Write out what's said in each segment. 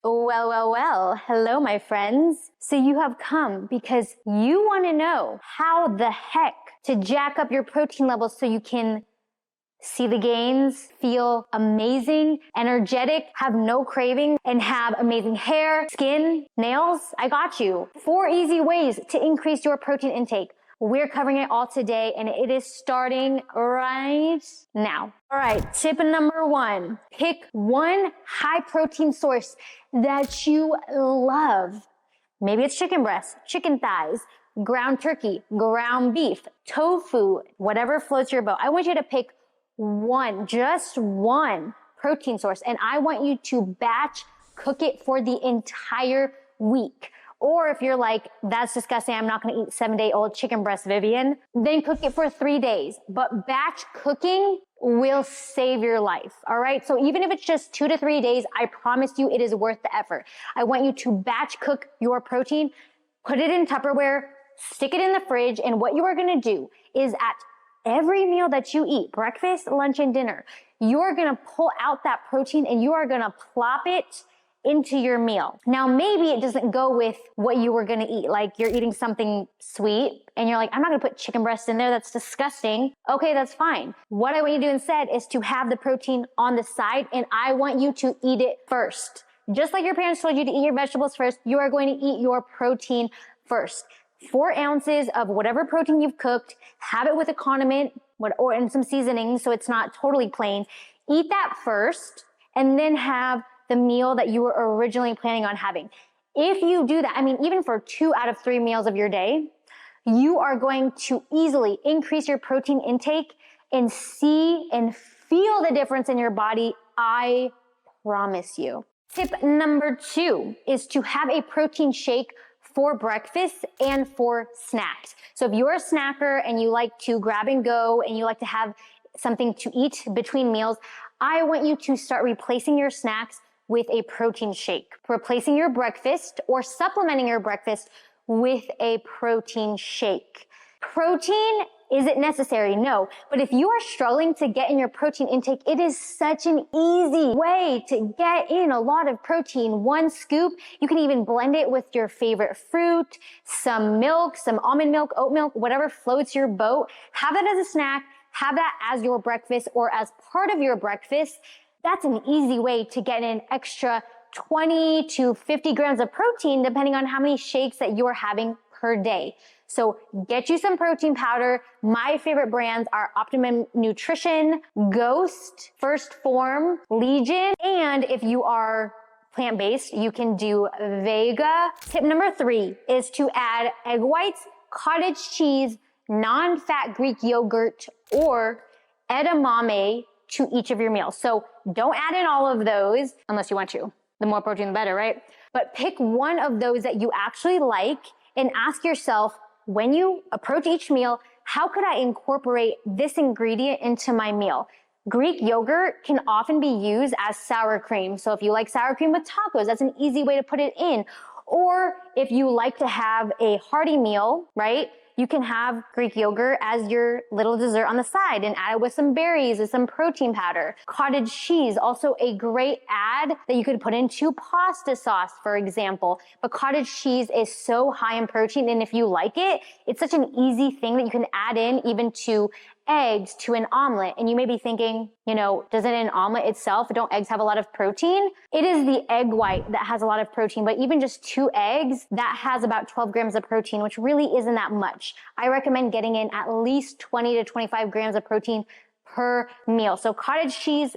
Well. Hello, my friends. So you have come because you want to know how the heck to jack up your protein levels so you can see the gains, feel amazing, energetic, have no craving, and have amazing hair, skin, nails. I got you. 4 easy ways to increase your protein intake. We're covering it all today, and it is starting right now. All right, tip number 1, pick one high protein source that you love. Maybe it's chicken breast, chicken thighs, ground turkey, ground beef, tofu, whatever floats your boat. I want you to pick just one protein source, and I want you to batch cook it for the entire week. Or if you're like, that's disgusting, I'm not gonna eat 7-day-old chicken breast, Vivian, then cook it for 3 days. But batch cooking will save your life, all right? So even if it's just 2 to 3 days, I promise you it is worth the effort. I want you to batch cook your protein, put it in Tupperware, stick it in the fridge, and what you are gonna do is at every meal that you eat, breakfast, lunch, and dinner, you're gonna pull out that protein and you are gonna plop it into your meal. Now, maybe it doesn't go with what you were gonna eat, like you're eating something sweet and you're like, I'm not gonna put chicken breast in there, that's disgusting. Okay, that's fine. What I want you to do instead is to have the protein on the side, and I want you to eat it first. Just like your parents told you to eat your vegetables first, you are going to eat your protein first. 4 ounces of whatever protein you've cooked, have it with a condiment or in some seasoning so it's not totally plain. Eat that first and then have the meal that you were originally planning on having. If you do that, I mean, even for 2 out of 3 meals of your day, you are going to easily increase your protein intake and see and feel the difference in your body. I promise you. Tip number 2 is to have a protein shake for breakfast and for snacks. So if you're a snacker and you like to grab and go and you like to have something to eat between meals, I want you to start replacing your snacks with a protein shake, replacing your breakfast or supplementing your breakfast with a protein shake. Protein, is it necessary? No. But if you are struggling to get in your protein intake, it is such an easy way to get in a lot of protein. 1 scoop, you can even blend it with your favorite fruit, some milk, some almond milk, oat milk, whatever floats your boat. Have that as a snack, have that as your breakfast or as part of your breakfast. That's an easy way to get an extra 20 to 50 grams of protein, depending on how many shakes that you're having per day. So get you some protein powder. My favorite brands are Optimum Nutrition, Ghost, First Form, Legion, and if you are plant-based, you can do Vega. Tip number 3 is to add egg whites, cottage cheese, non-fat Greek yogurt, or edamame to each of your meals. So don't add in all of those unless you want to. The more protein, the better, right? But pick one of those that you actually like and ask yourself, when you approach each meal, how could I incorporate this ingredient into my meal? Greek yogurt can often be used as sour cream. So if you like sour cream with tacos, that's an easy way to put it in. Or if you like to have a hearty meal, right? You can have Greek yogurt as your little dessert on the side and add it with some berries and some protein powder. Cottage cheese, also a great add that you could put into pasta sauce, for example. But cottage cheese is so high in protein, and if you like it, it's such an easy thing that you can add in even to eggs, to an omelet. And you may be thinking, doesn't an omelet itself, don't eggs have a lot of protein? It is the egg white that has a lot of protein, but even just 2 eggs, that has about 12 grams of protein, which really isn't that much. I recommend getting in at least 20 to 25 grams of protein per meal. So cottage cheese,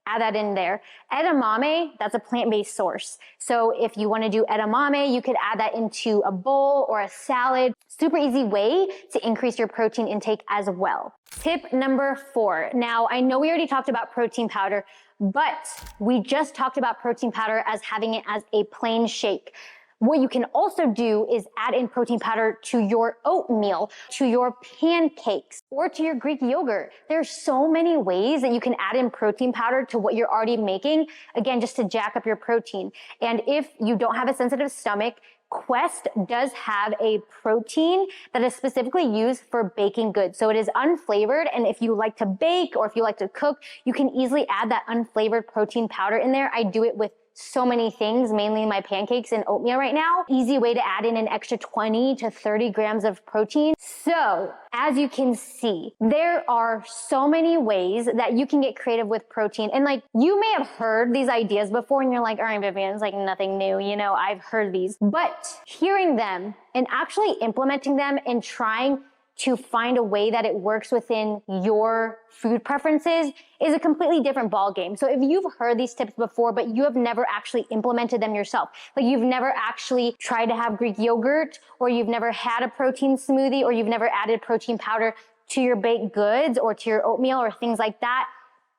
add that in there. Edamame, that's a plant-based source. So if you want to do edamame, you could add that into a bowl or a salad. Super easy way to increase your protein intake as well. Tip number 4. Now, I know we already talked about protein powder, but we just talked about protein powder as having it as a plain shake. What you can also do is add in protein powder to your oatmeal, to your pancakes, or to your Greek yogurt. There's so many ways that you can add in protein powder to what you're already making, again, just to jack up your protein. And if you don't have a sensitive stomach, Quest does have a protein that is specifically used for baking goods. So it is unflavored, and if you like to bake or if you like to cook, you can easily add that unflavored protein powder in there. I do it with so many things, mainly my pancakes and oatmeal right now. Easy way to add in an extra 20 to 30 grams of protein. So as you can see, there are so many ways that you can get creative with protein. And like, you may have heard these ideas before and you're like, all right, Vivian, it's like nothing new. You know, I've heard these, but hearing them and actually implementing them and trying to find a way that it works within your food preferences is a completely different ball game. So if you've heard these tips before, but you have never actually implemented them yourself, like you've never actually tried to have Greek yogurt, or you've never had a protein smoothie, or you've never added protein powder to your baked goods or to your oatmeal or things like that,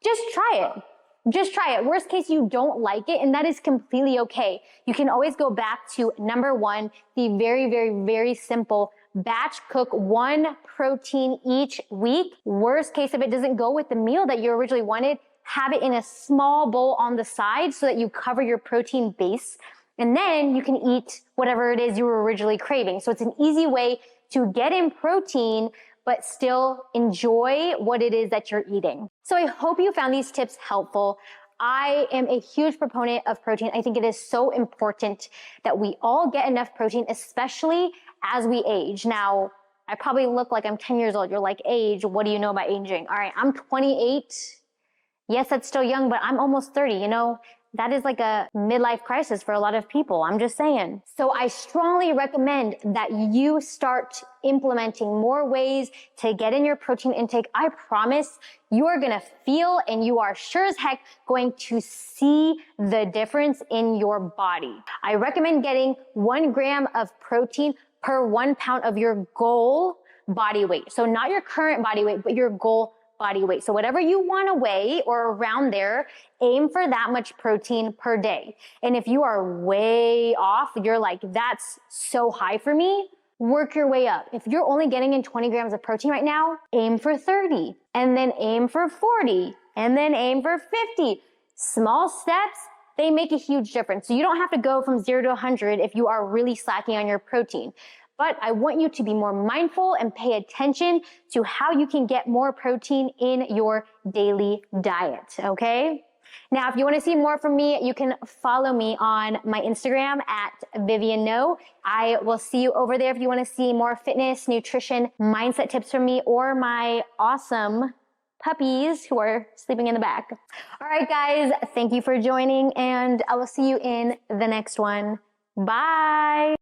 just try it. Just try it. Worst case, you don't like it, and that is completely okay. You can always go back to number one, the very, very, very simple batch cook one protein each week. Worst case, if it doesn't go with the meal that you originally wanted, have it in a small bowl on the side so that you cover your protein base. And then you can eat whatever it is you were originally craving. So it's an easy way to get in protein, but still enjoy what it is that you're eating. So I hope you found these tips helpful. I am a huge proponent of protein. I think it is so important that we all get enough protein, especially as we age. Now, I probably look like I'm 10 years old. You're like, age, what do you know about aging? All right, I'm 28. Yes, that's still young, but I'm almost 30, you know? That is like a midlife crisis for a lot of people. I'm just saying. So I strongly recommend that you start implementing more ways to get in your protein intake. I promise you are going to feel, and you are sure as heck going to see the difference in your body. I recommend getting 1 gram of protein per 1 pound of your goal body weight. So not your current body weight, but your goal body weight. So whatever you want to weigh or around there, aim for that much protein per day. And if you are way off, you're like, that's so high for me, work your way up. If you're only getting in 20 grams of protein right now, aim for 30, and then aim for 40, and then aim for 50. Small steps, they make a huge difference. So you don't have to go from 0 to 100 if you are really slacking on your protein. But I want you to be more mindful and pay attention to how you can get more protein in your daily diet, okay? Now, if you want to see more from me, you can follow me on my Instagram at Vivian No. I will see you over there if you want to see more fitness, nutrition, mindset tips from me, or my awesome puppies who are sleeping in the back. All right, guys, thank you for joining, and I will see you in the next one. Bye.